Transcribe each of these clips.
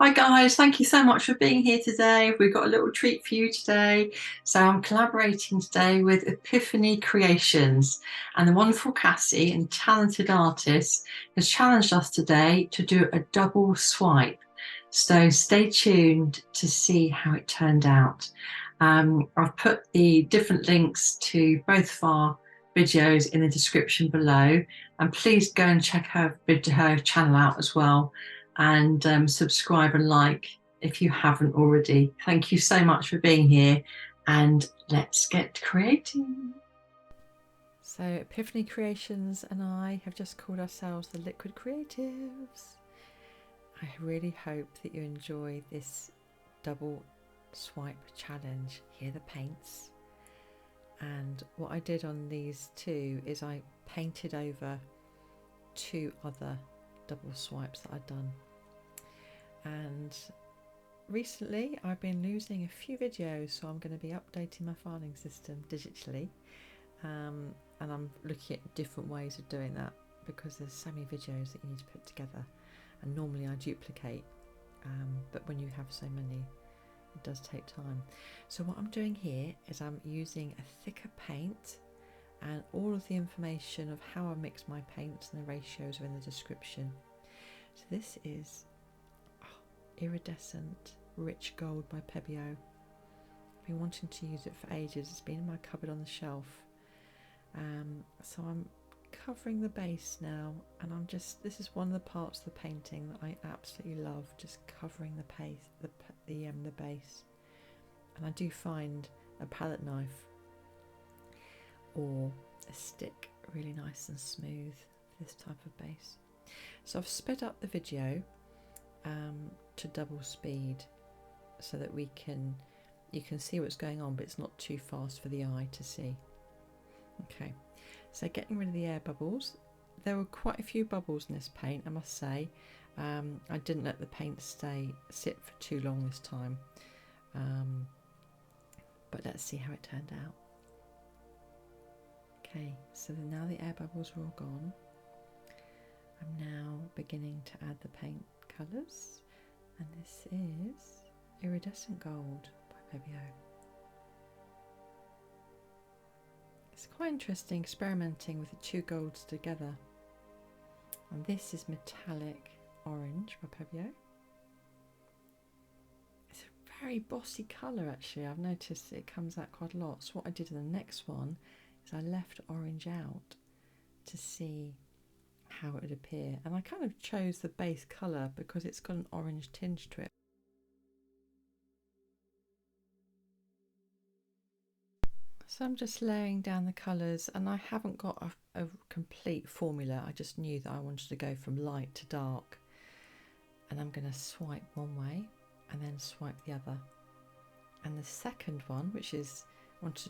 Hi guys, thank you so much for being here today. We've got a little treat for you today. So I'm collaborating today with Epiphany Creations, and the wonderful Cassie and talented artist has challenged us today to do a double swipe. So stay tuned to see how it turned out. I've put the different links to both of our videos in the description below, and please go and check her channel out as well, and subscribe and like if you haven't already. Thank you so much for being here, and let's get creating. So Epiphany Creations and I have just called ourselves the Liquid Creatives. I really hope that you enjoy this double swipe challenge. Here are the paints. And what I did on these two is I painted over two other double swipes that I'd done. And recently I've been losing a few videos, so I'm going to be updating my filing system digitally. And I'm looking at different ways of doing that because there's so many videos that you need to put together, and normally I duplicate, but when you have so many it does take time. So what I'm doing here is I'm using a thicker paint, and all of the information of how I mix my paints and the ratios are in the description. So this is Iridescent Rich Gold by Pebeo. I've been wanting to use it for ages. It's been in my cupboard on the shelf. So I'm covering the base now, and this is one of the parts of the painting that I absolutely love, just covering the base. And I do find a palette knife or a stick really nice and smooth for this type of base. So I've sped up the video to double speed so that you can see what's going on, but it's not too fast for the eye to see. Okay, so getting rid of the air bubbles. There were quite a few bubbles in this paint, I must say. I didn't let the paint sit for too long this time, but let's see how it turned out. Okay, so now the air bubbles are all gone. I'm now beginning to add the paint colours, and this is Iridescent Gold by Pebeo. It's quite interesting experimenting with the two golds together. And this is Metallic Orange by Pebeo. It's a very bossy colour actually. I've noticed it comes out quite a lot. So what I did in the next one is I left orange out to see how it would appear. And I kind of chose the base colour because it's got an orange tinge to it. So I'm just layering down the colours, and I haven't got a complete formula. I just knew that I wanted to go from light to dark, and I'm going to swipe one way and then swipe the other. And the second one, which is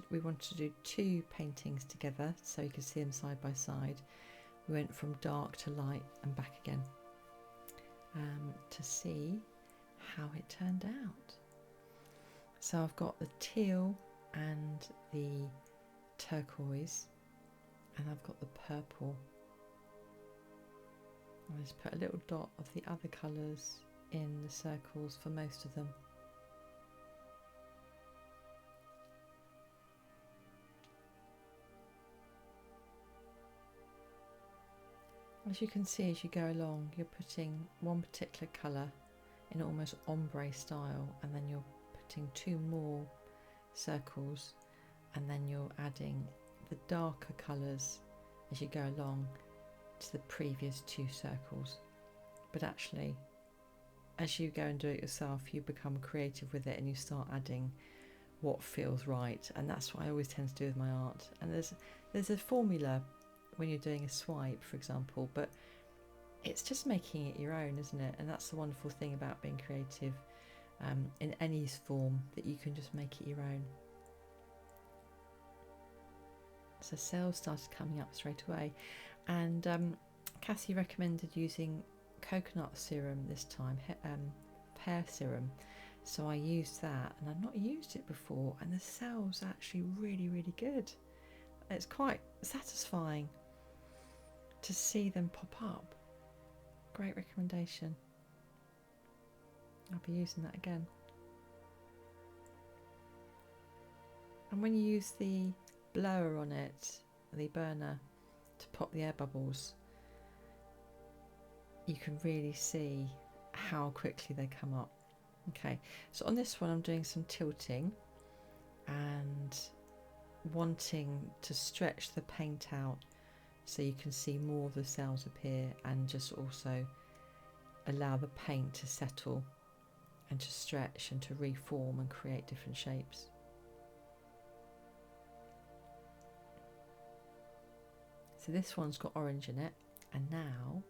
we wanted to do two paintings together so you can see them side by side. We went from dark to light and back again to see how it turned out. So I've got the teal and the turquoise, and I've got the purple. I'll just put a little dot of the other colours in the circles for most of them. As you can see, as you go along, you're putting one particular colour in almost ombre style, and then you're putting two more circles, and then you're adding the darker colours as you go along to the previous two circles. But actually, as you go and do it yourself, you become creative with it and you start adding what feels right, and that's what I always tend to do with my art. And there's a formula when you're doing a swipe, for example, but it's just making it your own, isn't it? And that's the wonderful thing about being creative in any form, that you can just make it your own. So sales started coming up straight away, and Cassie recommended using coconut serum this time, pear serum. So I used that, and I've not used it before, and the sales are actually really good. It's quite satisfying to see them pop up. Great recommendation. I'll be using that again. And when you use the blower on it, the burner, to pop the air bubbles, you can really see how quickly they come up. Okay, so on this one I'm doing some tilting and wanting to stretch the paint out so you can see more of the cells appear, and just also allow the paint to settle and to stretch and to reform and create different shapes. So this one's got orange in it, and now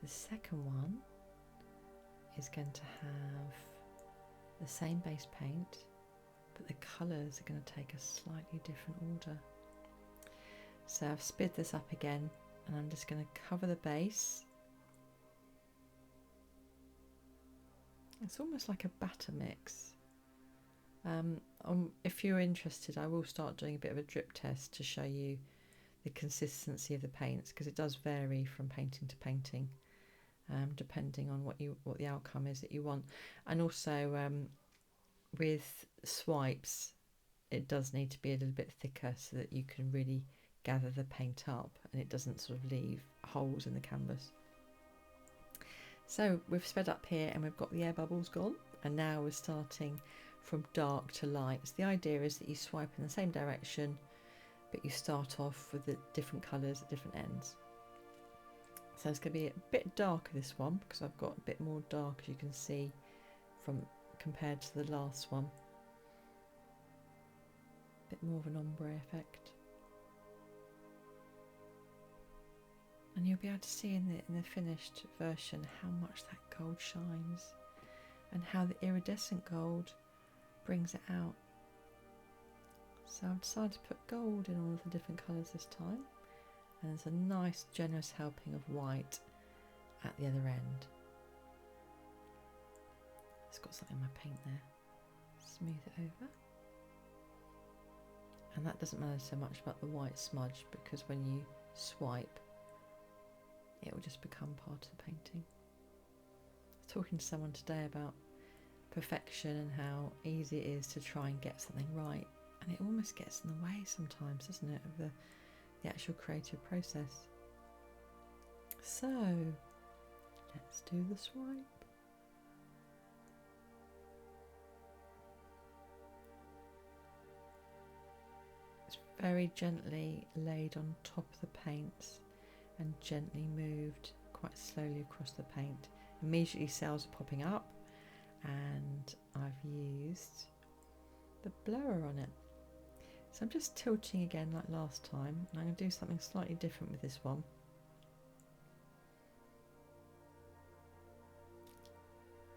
the second one is going to have the same base paint, but the colours are going to take a slightly different order. So I've sped this up again, and I'm just going to cover the base. It's almost like a batter mix. If you're interested, I will start doing a bit of a drip test to show you the consistency of the paints, because it does vary from painting to painting, depending on what the outcome is that you want. And also with swipes, it does need to be a little bit thicker so that you can really gather the paint up and it doesn't sort of leave holes in the canvas. So we've sped up here and we've got the air bubbles gone, and now we're starting from dark to light. So the idea is that you swipe in the same direction, but you start off with the different colours at different ends. So it's going to be a bit darker, this one, because I've got a bit more dark, as you can see, from compared to the last one. A bit more of an ombre effect. And you'll be able to see in the finished version how much that gold shines, and how the iridescent gold brings it out. So I've decided to put gold in all of the different colours this time, and there's a nice generous helping of white at the other end. It's got something in my paint there. Smooth it over. And that doesn't matter so much about the white smudge, because when you swipe, it will just become part of the painting. I was talking to someone today about perfection and how easy it is to try and get something right, and it almost gets in the way sometimes, doesn't it, of the actual creative process. So let's do the swipe. It's very gently laid on top of the paints and gently moved quite slowly across the paint. Immediately cells are popping up, and I've used the blower on it. So I'm just tilting again like last time, and I'm going to do something slightly different with this one.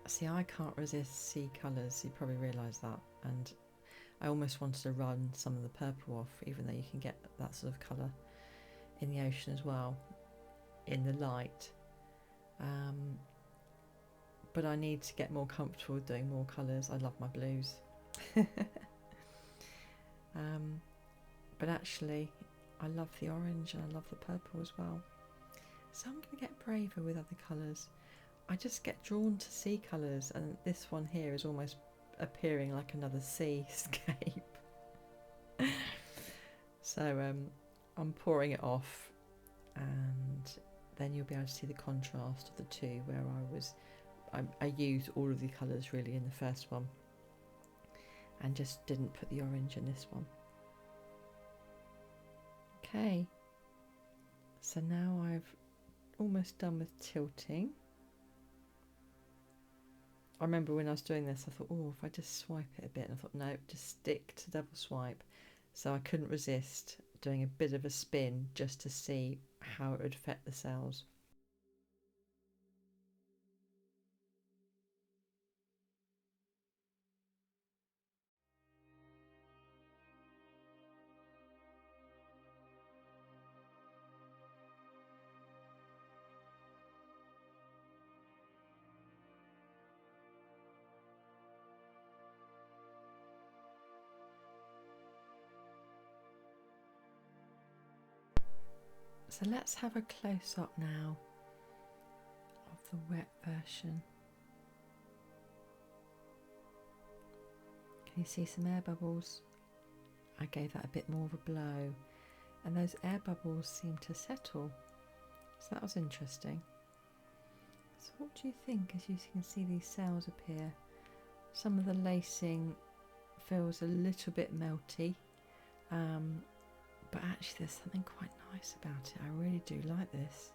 See, I can't resist sea colours, you probably realise that, and I almost wanted to run some of the purple off, even though you can get that sort of colour in the ocean as well, in the light. But I need to get more comfortable with doing more colours. I love my blues. But actually I love the orange and I love the purple as well. So I'm going to get braver with other colours. I just get drawn to sea colours, and this one here is almost appearing like another seascape. So I'm pouring it off, and then you'll be able to see the contrast of the two, where I used all of the colours really in the first one and just didn't put the orange in this one. Okay, so now I've almost done with tilting. I remember when I was doing this, I thought, oh, if I just swipe it a bit, and I thought, no, just stick to double swipe. So I couldn't resist doing a bit of a spin just to see how it would affect the cells. So let's have a close-up now of the wet version. Can you see some air bubbles? I gave that a bit more of a blow, and those air bubbles seem to settle. So that was interesting. So what do you think as you can see these cells appear? Some of the lacing feels a little bit melty, but actually there's something quite nice about it. I really do like this.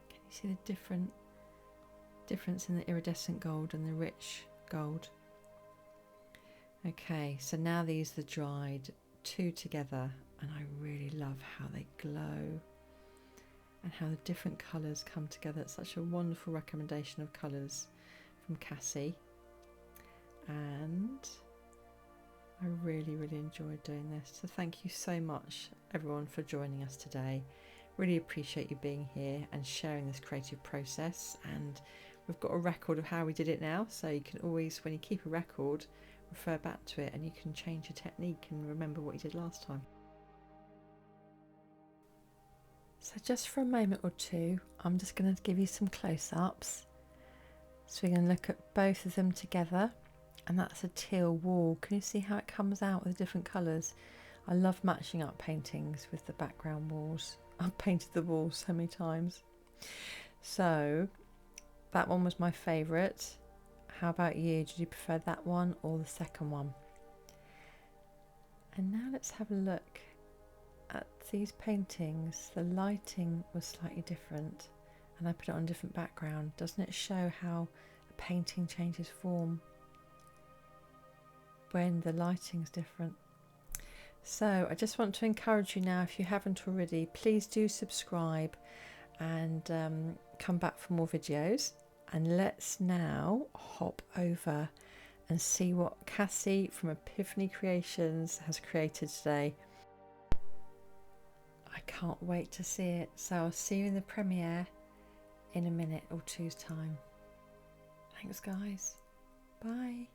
Can you see the difference in the iridescent gold and the rich gold? Okay, so now these are dried, two together, and I really love how they glow and how the different colours come together. It's such a wonderful recommendation of colours from Cassie, and I really enjoyed doing this. So thank you so much everyone for joining us today. Really appreciate you being here and sharing this creative process, and we've got a record of how we did it now, so you can always, when you keep a record, refer back to it and you can change your technique and remember what you did last time. So just for a moment or two, I'm just going to give you some close-ups. So we're going to look at both of them together, and that's a teal wall. Can you see how it comes out with different colours? I love matching up paintings with the background walls. I've painted the walls so many times. So that one was my favourite. How about you? Did you prefer that one or the second one? And now let's have a look at these paintings. The lighting was slightly different, and I put it on a different background. Doesn't it show how a painting changes form when the lighting's different? So I just want to encourage you now, if you haven't already, please do subscribe and come back for more videos. And let's now hop over and see what Cassie from Epiphany Creations has created today. I can't wait to see it. So I'll see you in the premiere in a minute or two's time. Thanks guys. Bye.